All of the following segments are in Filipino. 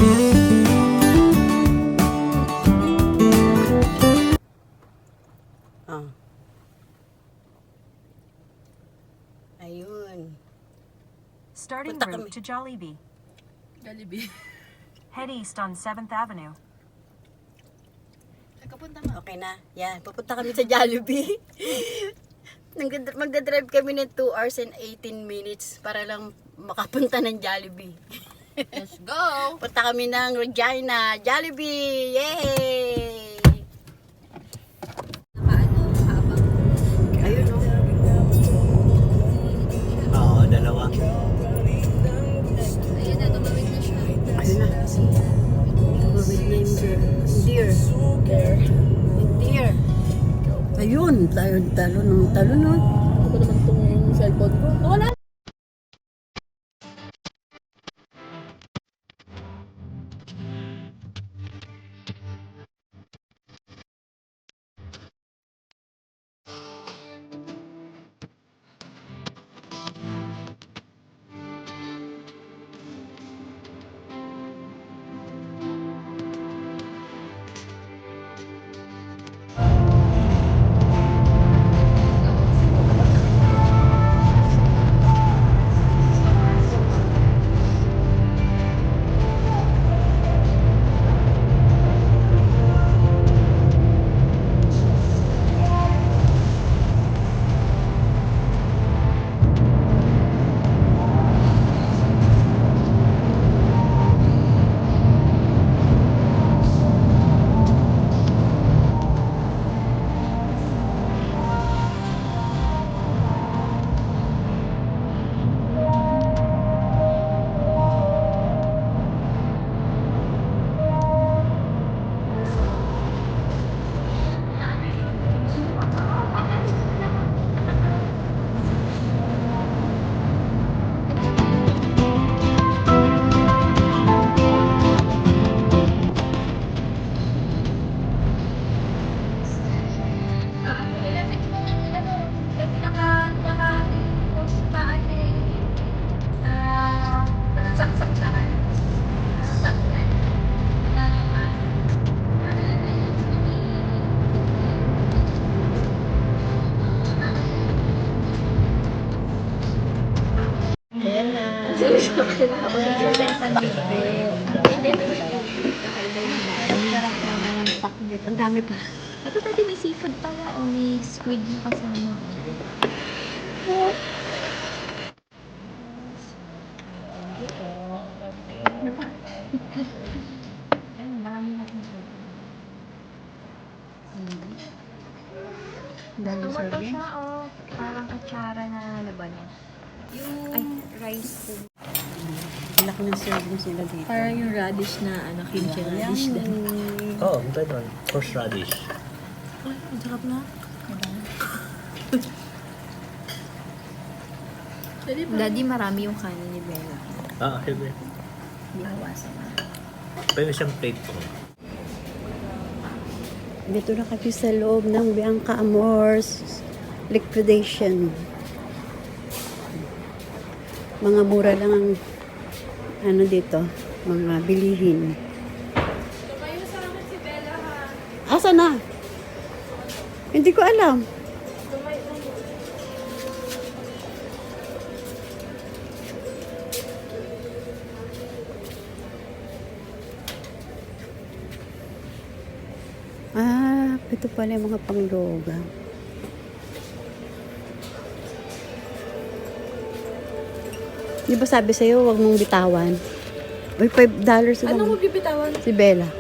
Ah. Ayun. Starting Punta route kami. to Jollibee. Jollibee. Head east on 7th Avenue. Nagkapunta mo. Okay na. Yan. Pupunta kami sa Jollibee. Magdadrive kami ng 2 hours and 18 minutes para lang makapunta ng Jollibee. Let's go! Punta kami ng Regina. Jollibee! Yay! Nakaano, habang Ayun o. Oo, dalawa. ayun na, tumawid na siya. Ayun na. Tumawid na yung deer. Deer. Ayun. Talo ng talo no. Ako naman itong cellphone ko. Wala! Ang dami pa. Ito dati may seafood pala o may squid na kasama. Ayun, marami natin ito. Dami Tumato serving. siya o parang katsara na laban. Ay, rice po. Laki ng servings nila dito. Parang yung radish na ano, kimchi radish din. Oo, oh, ganun. Horseradish. Ay, ang sarap na. Daddy, marami yung kanin ni Bella. Ah, okay. Hindi hawasan na. Pero isang plate po. Dito na kami sa loob ng Bianca Amor's liquidation. Mga mura lang ang ano dito, mga bilihin. Tumayo sa akin si Bella ha. Asa na? Hindi ko alam. Ah, ito pala yung mga pangloga. Di ba sabi sa'yo, huwag mong bitawan? Uy, $5 lang. Ano mo bibitawan? Si Bella.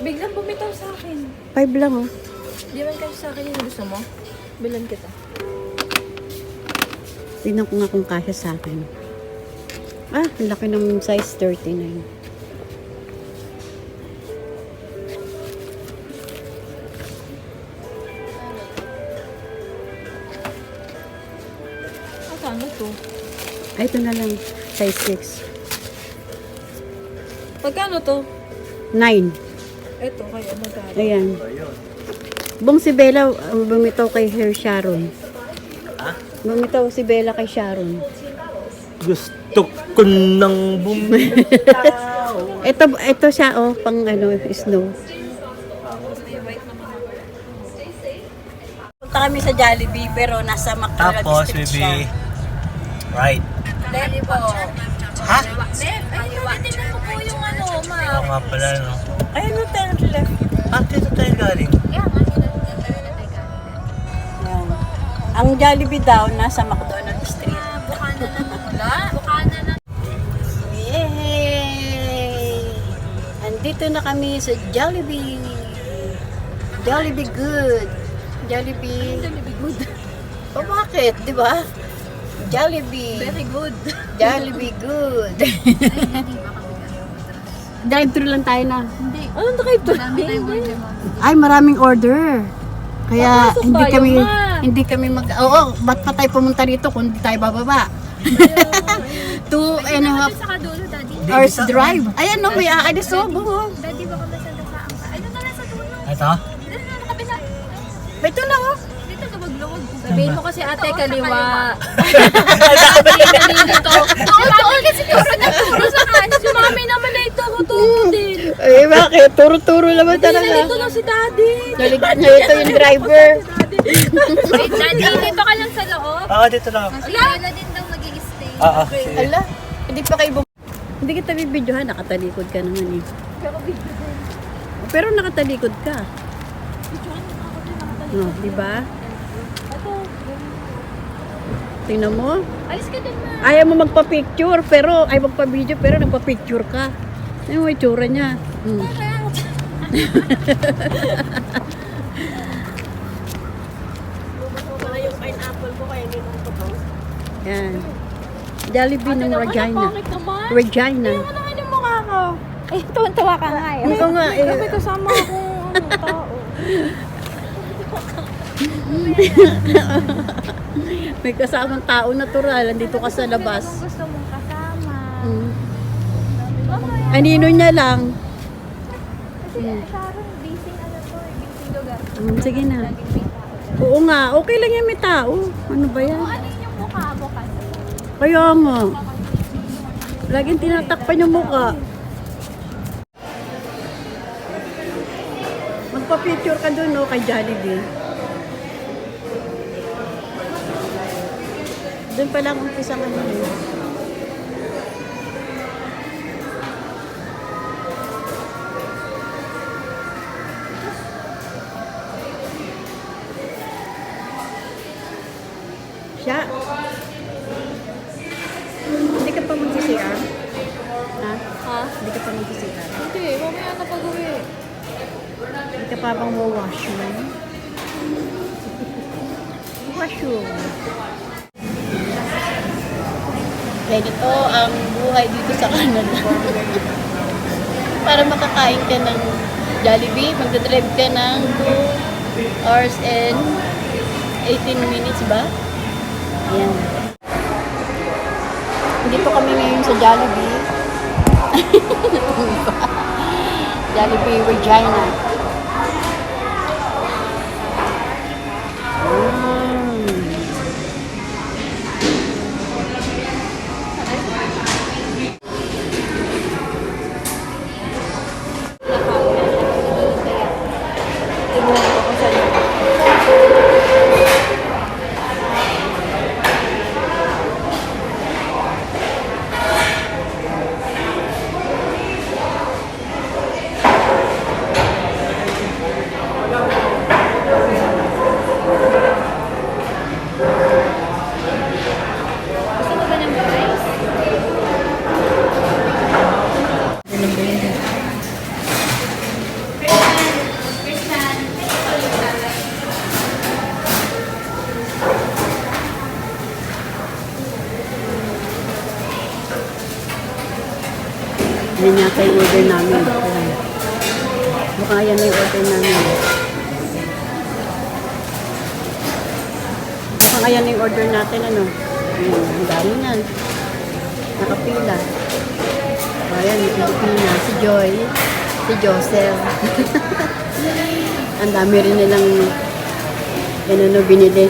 Biglang bumitaw sa akin. 5 lang, oh. Di man kasi sa akin yung gusto mo. Bilan kita. Tingnan ko nga kung kasya sa akin. Ah, ang laki ng size 39. Ano to? Ay, ito na lang. Size 6. Pagkano to? 9. Ito, kaya magkano? Ayan. Bong si Bella, bumitaw kay Hair Sharon. Ha? Bumitaw si Bella kay Sharon. Gusto ko nang bumitaw. Ito siya, oh, pang ano, snow. Punta kami sa Jollibee, pero nasa Macdonald Tapos, District we siya. be right. Dali po. Ha? Ayun, tingnan mo po yung ano, Oo ma'am. nga pala, no? Ayun, no, tayo left. Ah, dito tayo galing. Kaya nga, yun na tayo. Yan. Ang Jollibee daw, nasa Macdonald Street. Bukana na wala. Bukana na. Yay! Andito na kami sa Jollibee. Jollibee good. Jollibee. Jollibee good. O bakit? Di ba? Jollibee. Very good. Jollibee good. Hindi ba kami Drive-thru lang tayo na. Hindi. Anong drive-thru? Marami tayong order, ma'am. Ay, maraming order. Kaya Papasok hindi tayo, kami ma. hindi kami Oo, ba't pa tayo pumunta dito kung hindi tayo bababa? 2 and a half Sa kadulo, daddy. hours drive. Ayan no, may aalis oh, bungo. Daddy, baka nasa dasaan ka. Ayun na lang sa dulo. Ito? Dito na, nakabila. May ito lang oh. Dito, luwag-luwag. Sabihin mo kasi ate, kaliwa. Dito. Doon kasi turo na turo sa kanin. Si mami naman na ito, turo din. Eh bakit? Turo-turo naman talaga. Nalito lang si daddy. Nalito yung driver. Wait, daddy, dito ka lang sa loob. Oo, dito lang ako. Kasi wala din daw mag-i-stay. Oo, sige. Ala, hindi pa kayo hindi kita bibidyohan, nakatalikod ka naman eh. Pero nakatalikod ka. No, di ba? Tingnan mo. Alis ka din na. Ayaw mo magpa-picture, pero ay magpa-video, pero nagpa-picture ka. Ano yung itsura niya? Hmm. yung pineapple ko kaya hindi ko Yan. Jollibee ng Regina. Bakit naman? Regina. Ano naman yung mukha ko? Eh, tuwan-tuwa ka nga eh. Oo nga eh. May kasama akong tao. May kasamang tao natural. Nandito ka sa labas. Kung gusto mong kasama. Hmm. Mamaya. Anino niya lang. Kasi Sharon, busy ano to eh. Busy lugar. Sige na. Laging may tao. Oo nga. Okay lang yan may tao. Ano ba yan? Kung ano yung mukha mo kasi. Kaya nga. Laging tinatakpan yung mukha. Magpa-picture ka dun, no, kay Jollibee. Doon pa lang umpisa ka dun. Siya. Hindi ka pa mag-CR? Ha? Ha? Hindi ka pa mag-CR? Hindi, mamaya na pag-uwi. Hindi ka pa bang washroom? Washroom. Ganito ang buhay dito sa Canada. Para makakain ka ng Jollibee, magdadrive ka ng 2 hours and 18 minutes ba? Ayan. Dito kami ngayon sa Jollibee. Jollibee Regina. Gusto mo ba ng rice? Yan yata yung order namin. Ayan. Baka yan na yung order namin. Baka yan na yung order natin, ano? Ayan, ang dami na. Nakapila. Ayan, may Pilipina. Si Joy. Si Joseph. Ang dami rin nilang binili.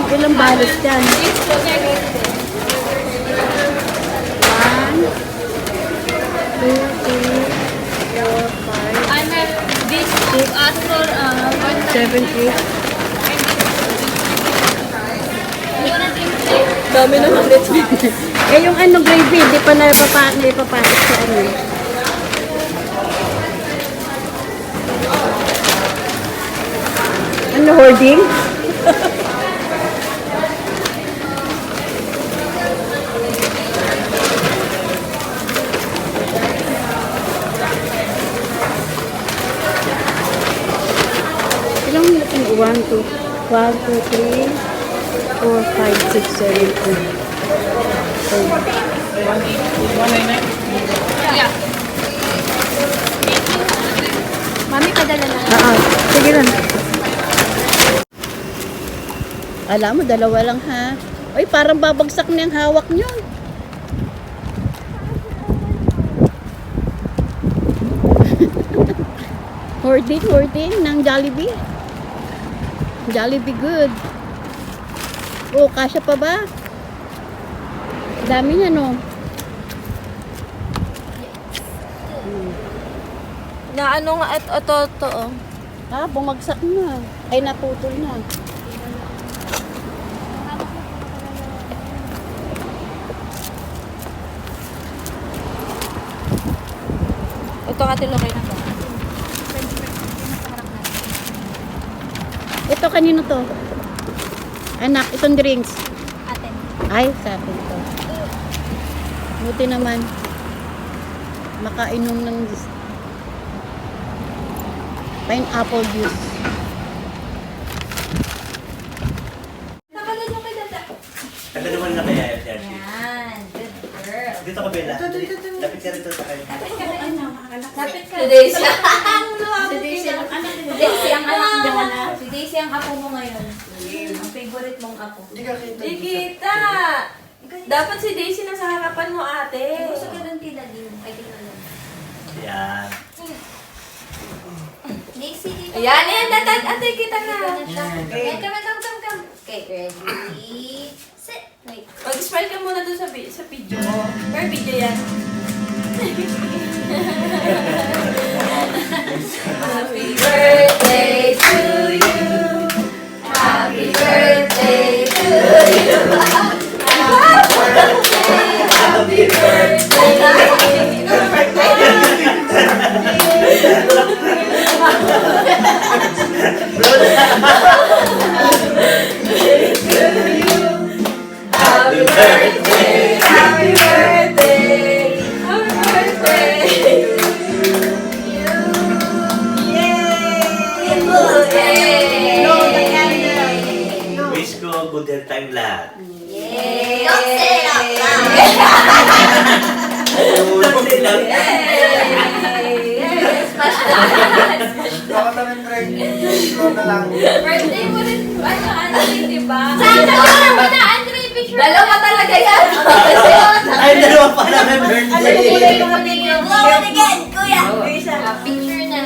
Ilang balot yan? 1, 2, 3, 4, 5, I'm a this ask for 7, 8. dami naman let's be. Eh, yung ano, gravy, di pa naipapasok sa ano. Ano, hoarding? Ilang minutes mo? 1, 2, 3, 4, 5, 6, 7, 8. Yeah. Mami, padala na. Sige lang. Alam mo, dalawa lang ha. Uy, parang babagsak na yung hawak nyo. hoarding ng Jollibee. Jollibee good. Oh, kasya pa ba? Dami niya, no? Na ano nga at ito. Bumagsak na. Ay, naputol na. Ito ka tilokay na to. Ito, kanino to? Anak, itong drinks. Atin. Ay, sa atin to. Buti naman. Makainom ng pineapple juice. Napagod mo kay Dada. Tagal naman na kaya yan, Terry. Yan. Good girl. Dito ka, Bella. Lapit ka rito sa akin. Lapit ka. Si Daisy. Si Daisy ang anak. Si Daisy ang anak mo na. Si Daisy ang apo mo ngayon. Ang favorite mong apo. Di kita! Dapat si Daisy nasa harapan mo, ate. Gusto ka doon tinalim. Ay, tinalim. Yan. Daisy, dito. Ayan, ayan, ate, kita na. Okay, come. Okay, ready, sit. Wait. Mag-smile ka muna doon sa video. Per video yan. Happy birthday to you. Happy birthday to you. Happy birthday. Happy birthday. Happy birthday. Happy birthday. Wish ko good health time lahat. Don't say it out loud. Birthday mo rin, ano, di ba? Sana mo na, Andre, picture. Dalawa talaga yan. Ay, dalawa pa naman birthday. Blow it again, kuya. Picture na.